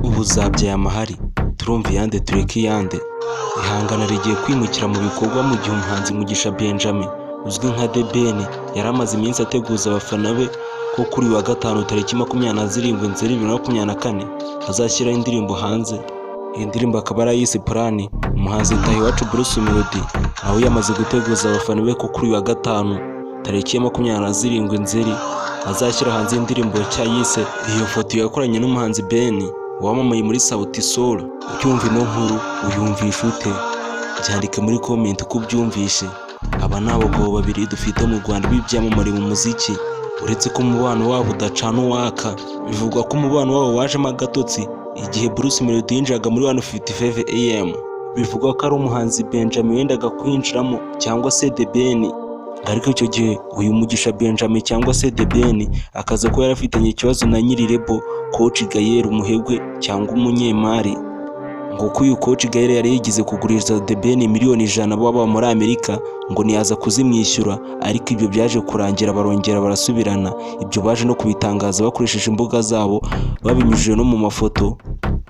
ubu zabyaye amahari turumva iyande tureke iyande. Ihangana rigiye kwimukira mu bikorwa mu gihe umuhanzi Mugisha Benjamin uzwi nka The Ben yari amaze iminsi ateguza abafana be ko kuri wa gatanu tariki 27 Nzeri 2024 azashyiraho indirimbo hanze. Iyi ndirimbo akaba arayise Plan. Umuhanzi Tahiwacu Bruce Melody nawe yamaze guteguza abafana be ko kuri wa gatanu tariki 27 Nzeri azashyira hanze indirimbo nshya yise. Iyo foto yakoranye n'umuhanzi Ben wamamaye muri Sauti Sol. Ucyumva ino nkuru uyumvisha ute? Byandike muri comment uko ubyumvishe. Aba ni abagabo babiri dufite mu Rwanda b'ibyamamare mu muziki, uretse ko umubano wabo udacana uwaka. Bivugwa ko umubano wabo wajemo agatotsi igihe Bruce Melody yinjiraga muri 155 AM. Bivugwa ko ari umuhanzi Benjamin wendaga kwinjiramo cyangwa se The Ben, ariko icyo gihe uyu Mugisha Benjamin cyangwa se The Ben akaza ko yarafitanye ikibazo na nyiri rebo Coach Gaël Umuhebwe cyangwa umunyemari. Ngo ko uyu Coach Gaël yari yigize kuguriza The Ben miliyoni 100 baba muri Amerika ngo niyaza kuzimwishyura, ariko ibyo byaje kurangira barongera barasubirana. Ibyo baje no kubitangaza bakoresheje imbuga zabo babinyujije no mu mafoto.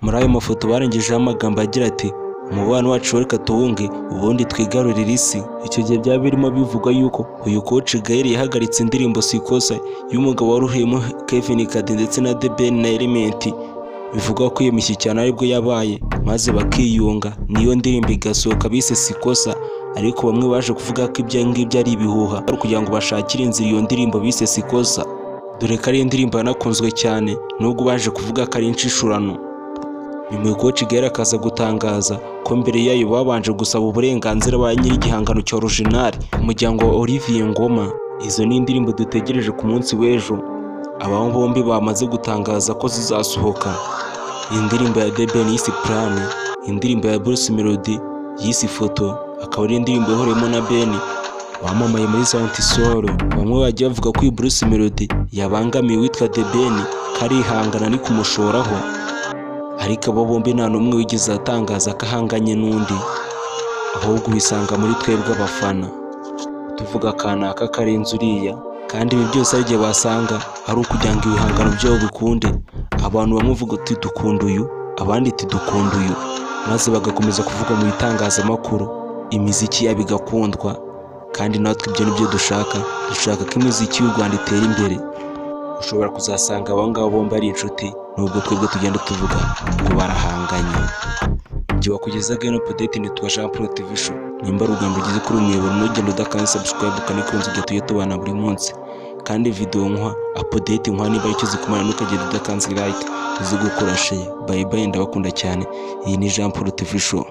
Muri ayo mafoto barengejeho amagambo agira ati umubano wacu reka tuwunge ubundi twigarurire isi. Icyo gihe byaba birimo bivugwa yuko uyu Coach Gaël yahagaritse indirimbo Sikosa y'umugabo waruhiyemo Kevin Kade ndetse na The Ben na Element. Bivugwa ko iyo mishyikirano aribwo yabaye maze bakiyunga niyo ndirimbo igasohoka bise Sikosa, ariko bamwe baje kuvuga ko ibyo ngibyo ari ibihuha kugira ngo bashakire inzira iyo ndirimbo bise Sikosa, dore ko ari indirimbo yanakunzwe cyane nubwo baje kuvuga ko ari inshishurano. Nyuma Coach Gaël akaza gutangaza ko mbere yayo babanje gusaba uburenganzira ba nyiri igihangano cya original umuryango wa Olivier Ngoma. Izo ni indirimbo dutegereje ku munsi w'ejo. Aba bombi bamaze gutangaza ko zizasohoka. Iyi ndirimbo ya The Ben yise Plan, indirimbo ya Bruce Melody yise Foto, akaba ari indirimbo ihoremo na Ben wamamaye muri Sauti Sol. Bamwe bagiye bavuga ko Bruce Melody yabangamiye witwa The Ben karihangana ni kumushoraho, ariko abo bombi nta n'umwe wigeze atangaza ko ahanganye n'undi, ahubwo bisanga muri twebwe abafana tuvuga kanaka karenze uriya. Kandi ibi byose ari igihe basanga ari ukugira ngo ibihangano byabo bikunde. Abantu bamwe bavuga ati dukunda uyu, abandi ati dukunda uyu, maze bagakomeza kuvuga mu bitangazamakuru imiziki yabo igakundwa. Kandi natwe ibyo nibyo dushaka ko imiziki y'u Rwanda itera imbere. Ushobora kuzasanga abo ngabo bombi ari inshuti nubwo twebwe tugenda tuvuga ngo barahanganye. Ibyo wakugezaga ino update ni twa Jean Pro TV Show. Nimba rugamba ugize kuri umuyoboro ntugende udakanda subscribe ukanikunze igihe tujye tubana buri munsi. Kandi video nkwa update nkwa niba icyo zikumana ntukagenda udakanze like uzi gukora share. Bye bye, ndabakunda cyane. Iyi ni Jean Pro TV Show.